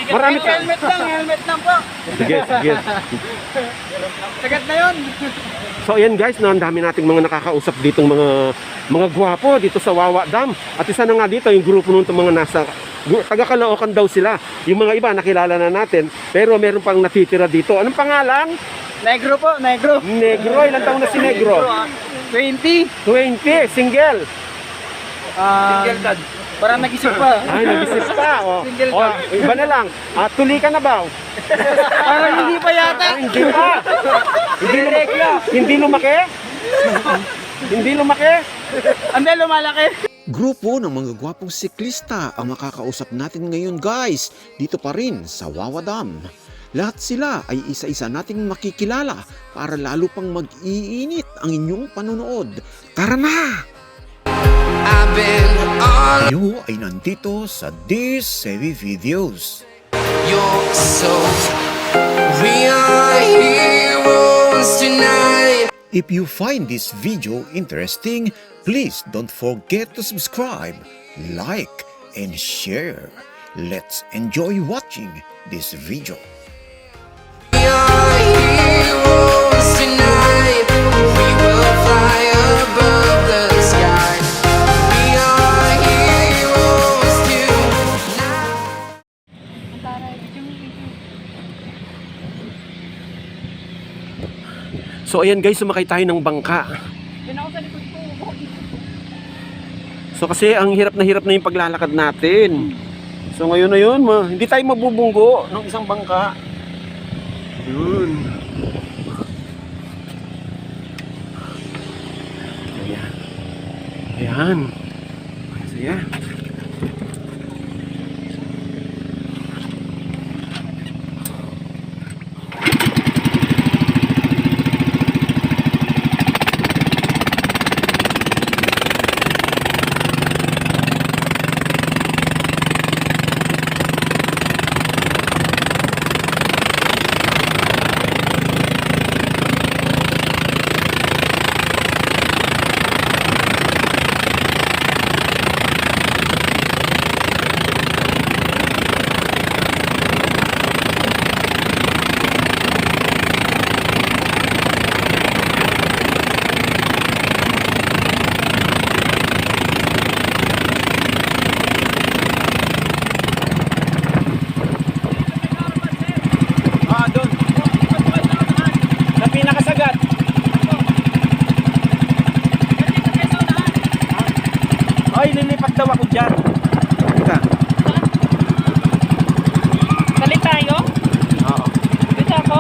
Marami ka. Helmet lang po. Sige, sige. Sagat na yun. So ayan guys, no, ang dami nating mga nakakausap ditong mga gwapo dito sa Wawa Dam. At isa na nga dito yung grupo nung mga nasa taga Caloocan daw sila. Yung mga iba nakilala na natin, pero meron pang natitira dito. Anong pangalan? Negro po, negro. Negro. Ilang taon na si Negro? 20. 20, single. Single dad. Parang nag-isip pa. Ay, nag-isip pa. Oh. Single Oh, dad. iba na lang. Tuli ka na ba? Parang hindi pa yata. Hindi pa. Hindi lumaki? Hindi lumaki? Hindi, lumalaki. Grupo ng mga gwapong siklista ang makakausap natin ngayon guys, dito pa rin sa Wawa Dam. Lahat sila ay isa-isa nating makikilala para lalo pang mag-iinit ang inyong panonood. Tara na! Kayo ay nandito sa This Heavy Videos. Your soul. We are heroes tonight. If you find this video interesting, please don't forget to subscribe, like, and share. Let's enjoy watching this video. We are heroes tonight. We will fly above the sky. We are heroes tonight. So ayan guys, sumakay tayo ng bangka. So kasi ang hirap na yung paglalakad natin. So ngayon na yun, hindi tayo mabubunggo ng isang bangka. Yun. Ayan. Ayan. Ayan. Ay, lilipat daw ako dyan. Teka. Balik tayo? Oo. Dito ako?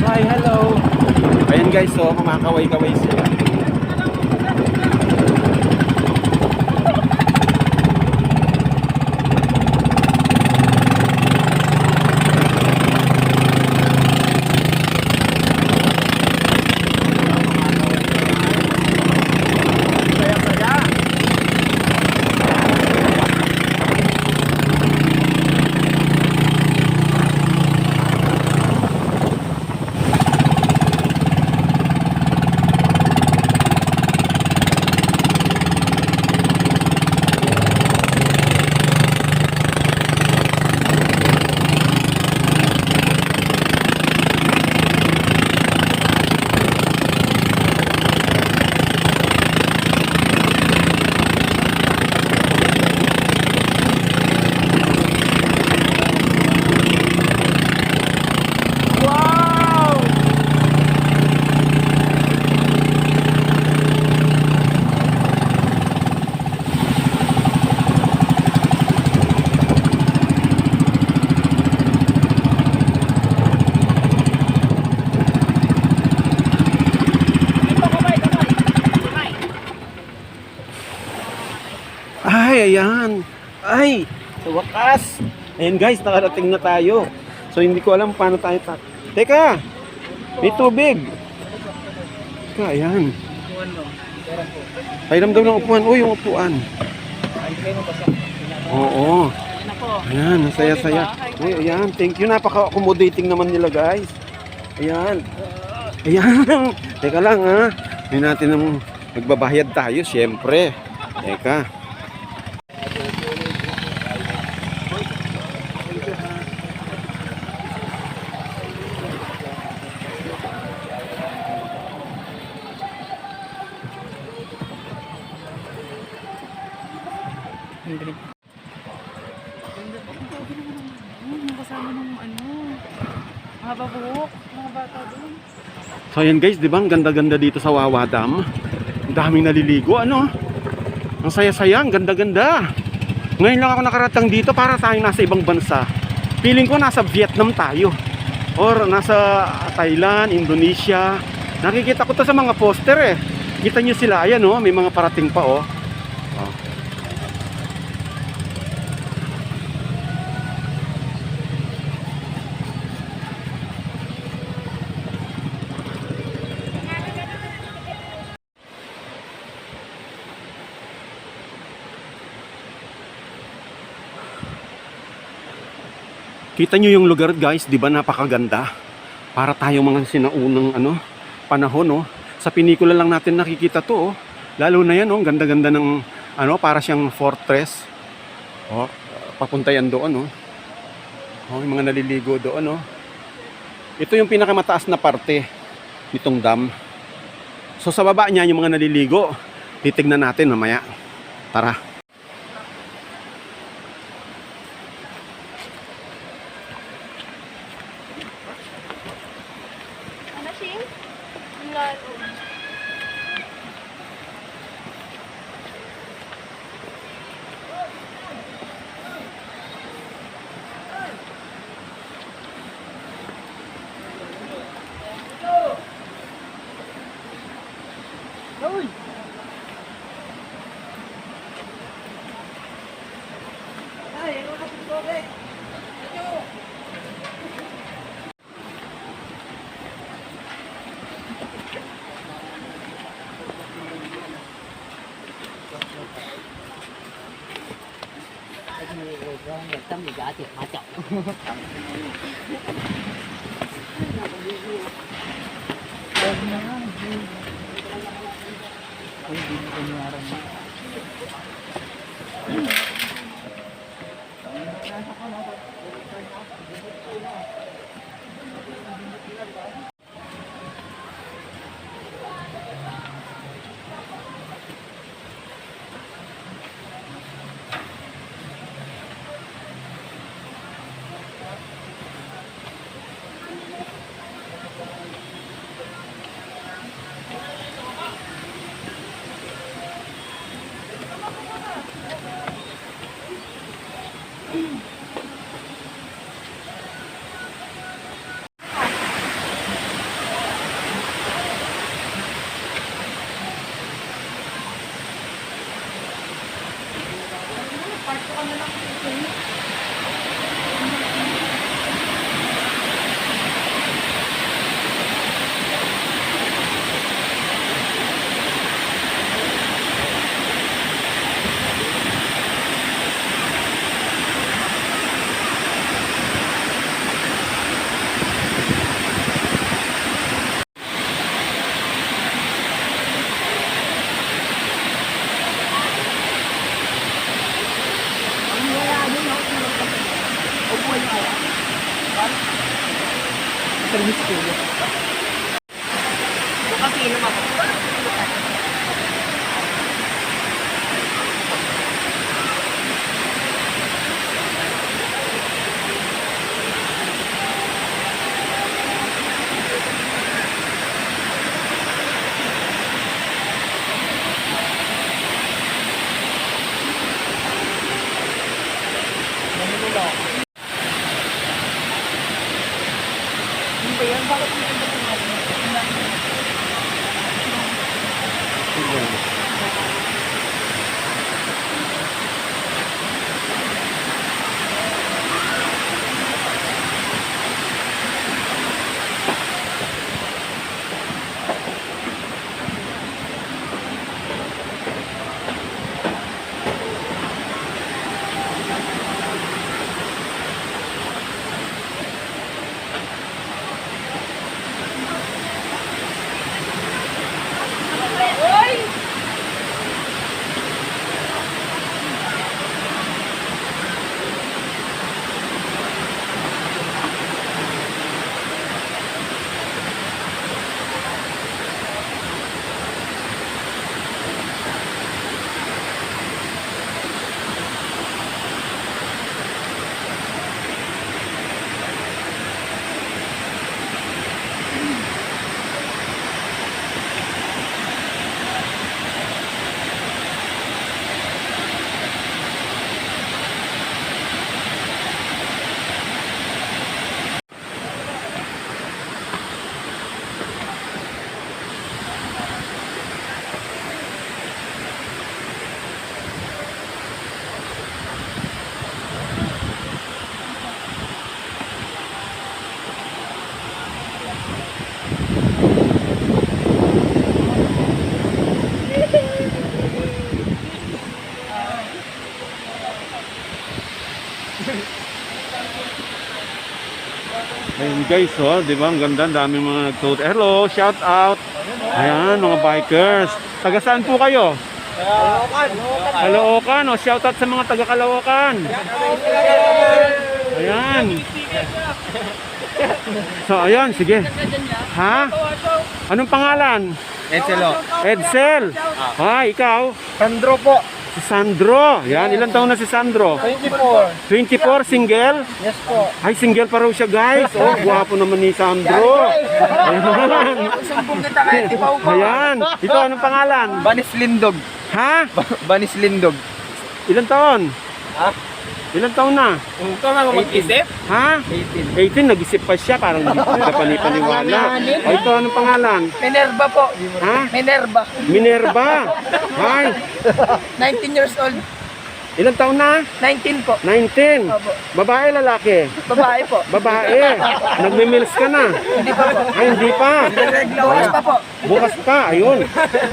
Hi, hello. Ayan guys, so kumakaway-kaway sila. Ay, ayan. Ay, sa wakas. Ayan guys, nakarating na tayo. So hindi ko alam paano tayo Teka, may tubig. Teka, ayan. Pairam daw ng upuan. Uy, yung upuan. Oo. Ayan, ang saya-saya. Uy, ayan. Thank you. Napaka-accommodating naman nila guys. Ayan. Ayan. Teka lang ha. Hindi natin magbabayad tayo, syempre. Teka. Ingrid. Yung kasama ng ano, haba buhok, mga bata doon. So ayan guys, di ba? Ang ganda-ganda dito sa Wawa Dam. Ang daming naliligo, ano? Ang saya-saya, ang ganda-ganda. Ngayon lang ako nakaratang dito para tayong nasa ibang bansa. Feeling ko nasa Vietnam tayo. Or nasa Thailand, Indonesia. Nakikita ko to sa mga poster eh. Kita nyo sila, ayan oh, may mga parating pa oh. Oh. Kita nyo yung lugar guys, di ba napakaganda? Para tayong mga sinaunang panahon, no? Sa pinikula lang natin nakikita to, oh. Lalo na yan, oh, ganda-ganda ng para siyang fortress. Oh, papunta yan doon, oh. Oh, yung mga naliligo doon, oh. Ito yung pinakamataas na parte nitong dam. So sa baba niya yung mga naliligo. Titignan natin mamaya. Tara. Tâm gì cả thì mà chọc. Hindi yan, bakit hindi Ayun guys, oh, di ba? Ang ganda, ang daming mga nagtuot. Hello, shout out. Ayan, mga bikers. Taga saan po kayo? Caloocan, oh, shout out sa mga taga Caloocan. Ayan. So, ayan, sige. Ha? Anong pangalan? Edsel. Hi, ikaw? Sandro po. Si Sandro. Yan, ilang taon na si Sandro? 24. 24, single? Yes po. Ay, single pa raw siya, guys. Oh, gwapo naman ni Sandro. Ayan. Sumbong kita kahit ipaw po. Ayan. Ito, anong pangalan? Banis Lindog. Ha? Banis Lindog. Ilang taon? Ha? Ilang taon na? Ito nga mag-isip? Ha? 18, nag-isip pa siya. Parang hindi ka panipaniwala. O, ito, anong pangalan? Minerva po. Ha? Minerva. Minerva. Hi. 19 years old. Ilang taon na? 19 po. 19. Opo. Babae, lalaki? Babae po. Babae. Nagmimils ka na? Hindi pa po. Ay, hindi pa. Bukas pa po. Bukas pa, ayun.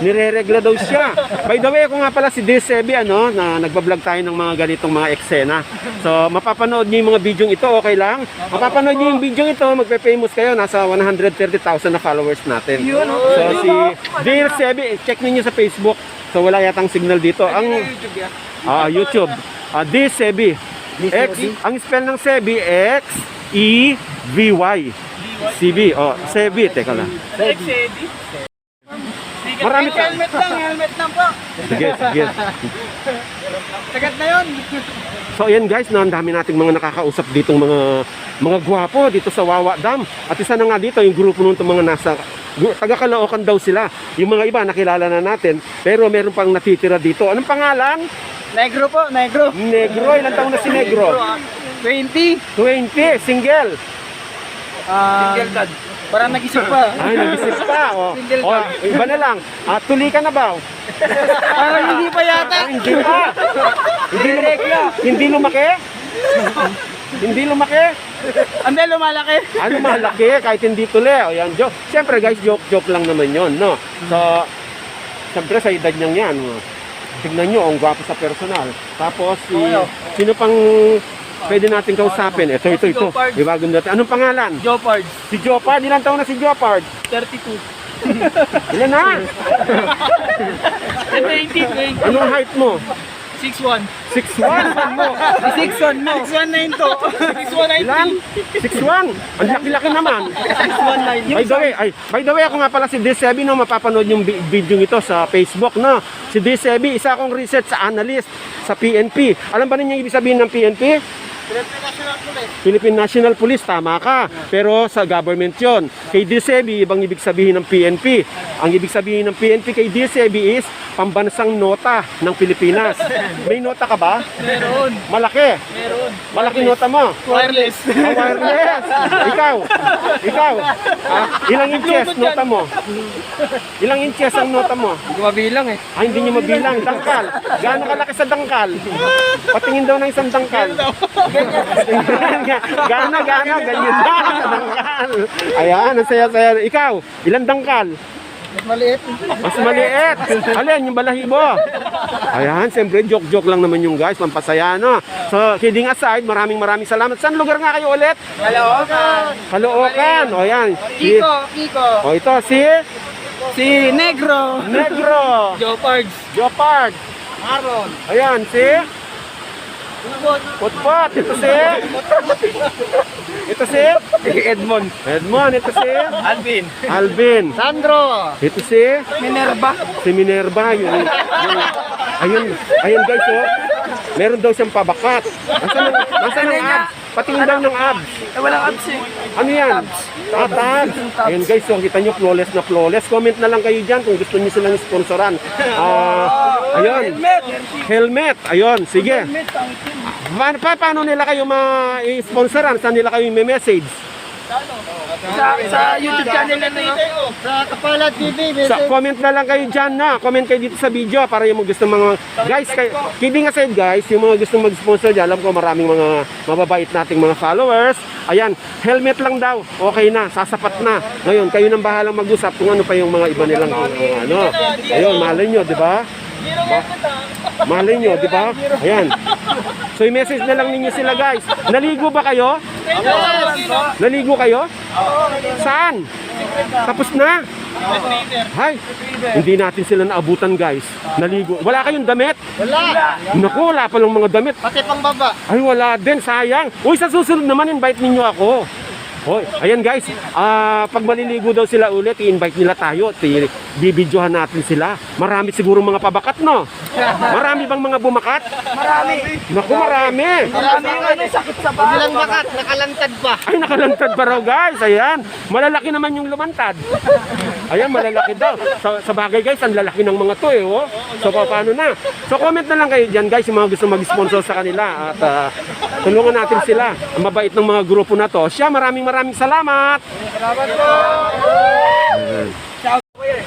Nireregla daw siya. By the way, ako nga pala si Desebi, ano, na nagbablog tayo ng mga ganitong mga eksena. So, mapapanood niyo yung mga video ito, okay lang? Mapapanood niyo yung video ito, magpe-famous kayo, nasa 130,000 na followers natin. So, si Desebi, check niyo sa Facebook. So, wala yatang signal dito. Ang YouTube. Desebi. X, ang spell ng Sebi, X-E-V-Y. CB, oh, Sebi, teka lang. Marami ka. Helmet lang po. Sige, sige. Sagat na yun. So ayan guys, no, ang dami nating mga nakakausap ditong mga gwapo dito sa Wawa Dam. At isa na nga dito yung grupo nung mga nasa taga Caloocan daw sila. Yung mga iba nakilala na natin, pero meron pang natitira dito. Anong pangalan? Negro po, negro. Negro, ilang taon na si Negro? 20. 20, single. Single dad. Parang nag-isip pa. Ay, nag-isip pa. Oh. Single Oh, iba na lang. Tuli ka na ba? Parang hindi pa yata. Hindi pa. Hindi lumaki? Hindi lumaki? Hindi, lumalaki. Ano malaki kahit hindi tuli. O yan, joke. Siyempre guys, joke lang naman yon, no? So, siyempre sa edad niyang yan, tignan nyo, ang gwapo sa personal. Tapos, sino pang pwede natin kausapin? Ito. Ibagong natin. Anong pangalan? Jopard. Si Jopard. Ilang taon na si Jopard? 32. Ilan na? 18. Anong height mo? 6'1. 6'1 mo. 6'1 mo. 6'1 to. 6'1 Ilan? 6'1. Ang laki-laki naman. 6'1 By the way, ako nga pala si Desebi, no, mapapanood yung video ito sa Facebook, no. Si Desebi, isa akong research analyst sa PNP. Alam ba ninyo ibig sabihin ng PNP? Philippine National Police, tama ka. Pero sa government yon. Kay Desebi, ibang ibig sabihin ng PNP. Ang ibig sabihin ng PNP kay Desebi is pambansang nota ng Pilipinas. May nota ka ba? Meron. Malaki. Meron. Malaki nota mo. Wireless. Wireless. Ikaw. Ilang inches nota mo? Ilang inches ang nota mo? Hindi ko mabilang eh. Ay, hindi niyo mabilang. Dangkal. Gaano kalaki sa dangkal? Patingin daw ng isang dangkal. Gaano, ganyan na sa dangkal. Ayan, ang saya-saya. Ikaw, ilang dangkal? Mas maliit. Mas maliit. Alin, yung balahibo. Ayan, siyempre, joke-joke lang naman yung guys. Pampasaya, no? So, kidding aside, maraming salamat. Saan lugar nga kayo ulit? Caloocan. O, yan. Kiko. O, ito, Si Negro. Negro. Jopard. Aaron. Ayan, Potpot. Ito si Edmond. ito si Alvin. Sandro. Ito si Minerva. Minerva. Ayun guys, oh. Meron daw siyang pabakat. Nasaan ang abs? Patingin daw ng abs. Walang abs eh. Ano yan? Tabs. Ayun guys, so kita nyo flawless na flawless. Comment na lang kayo dyan kung gusto nyo silang sponsoran. Ayun. Helmet. Ayun, sige. Paano nila kayo ma-sponsoran? Saan nila kayo may message? Sa YouTube channel na yun. Sa Kapala TV. Comment na lang kayo dyan na. Comment kayo dito sa video para yung mga gusto mga... Guys, kidding aside guys, yung mga gusto mag-sponsor dyan, alam ko maraming mga mababait nating mga followers. Ayan, helmet lang daw. Okay na, sasapat na. Ngayon, kayo nang bahalang mag-usap kung ano pa yung mga iba nilang ano. Ayun, malay nyo, di ba? Malay nyo, di ba? Ayan. So, i-message na lang ninyo sila guys. Naligo ba kayo? Naligo kayo? Saan? Tapos na? Hay, hindi natin sila naabutan guys. Naligo. Wala kayong damit? Wala. Naku, wala palang mga damit. Pati pang baba. Ay, wala din, sayang. Uy, sa susunod naman, invite ninyo ako. Hoy, ayan guys, pag maliligo daw sila ulit, i-invite nila tayo. Bibidyohan natin sila. Marami siguro mga pabakat, no? Marami bang mga bumakat? Marami. Naku, marami. Marami yung ano, sakit sa bahay. Bilang bakat, nakalantad pa. Ay, nakalantad pa raw guys. Ayan, malalaki naman yung lumantad. Ayan, malalaki daw. Sa bagay guys, ang lalaki ng mga to eh. Oh. So, paano na? So, comment na lang kayo dyan guys, yung mga gusto mag-sponsor sa kanila. At tulungan natin sila. Ang mabait ng mga grupo na to. Siya, maraming salamat. Salamat po.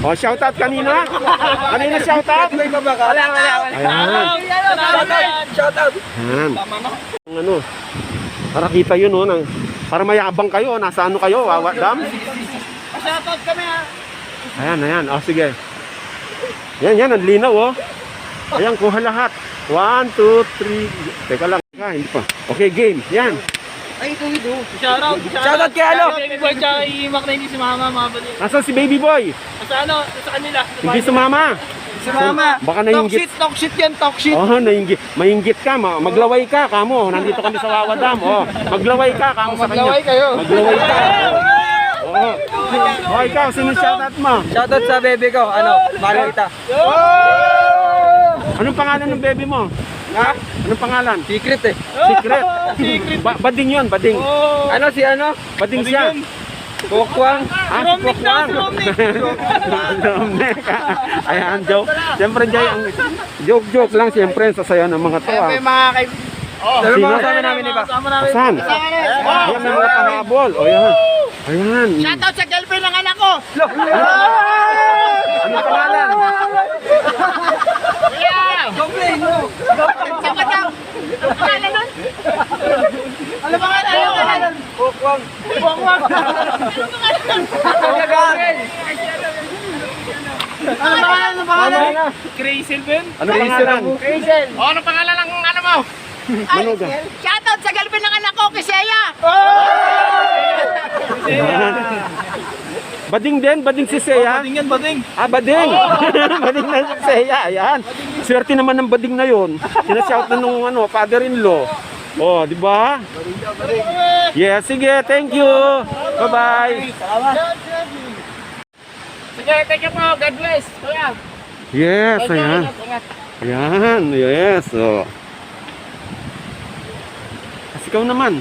Oh, shoutout kanina. Kanina shoutout. Wala. Ayan. Shoutout. Ayan. Ang ano, para kita yun, oh, para mayabang kayo, nasa ano kayo, Wawa Dam? Shoutout kami ha. Ayan, oh, sige. Yan, ang linaw, oh. Ayan, kuha lahat. 1, 2, 3. Teka lang, hindi pa. Okay, game. Yan. Ay, ito. Shoutout kay ano? Baby boy, tsaka iimak na hindi si mama, mga balik. Nasaan si baby boy? Sa ano, sa kanila. Hindi sumama. Si Mama. Baka nainggit. Talk shit yan, talk shit. Oh, maingit ka, maglaway ka, kamo. Nandito kami sa Wawa Dam. Oh, maglaway ka, kamo sa kanya. Maglaway kayo. Maglaway ka. Oh. Oh, ikaw, sino shoutout mo? Shoutout sa bebe ko. Ano, mahal kita. Anong pangalan ng baby mo? Ha? Anong pangalan? Secret eh. Secret. Bading yun, bading. Ano si ano? Bading siya. Kukwang. Ah, Kukwang. Dominic. Ayan, joke. Siyempre, Jay, ang joke lang, siyempre, sa sayo ng mga to. Siyempre mga kaibigan. Sabi Sino? mga kasama namin iba. Saan? Ayan, may mga pahabol. O, yan. Ayan. Shoutout sa girlfriend ng anak ko. Anong pangalan? Complain mo. Saka daw. Ano pangalan nun? Ano pangalan? Kukwang. Kukwang. Ano pangalan nun? Gagarin. Ano pangalan? Crazel Ben? Anong pangalan? Hazel. Ano pangalan ng ano mo? Manuga. Shoutout sa girlfriend ng anak ko, Kisaya. Bading din, bading si Seya. Bading yan, bading. Ah, bading. Bading na si Seya, ayan. Swerte naman ng bading na yun. Sinashout na nung ano, father-in-law. Oh, di ba? Yeah, sige, thank you. Bye-bye. Sige, thank you po. God bless. Kuya. Yes, ayan. Ayan, yes. Oh. Kasi ikaw naman.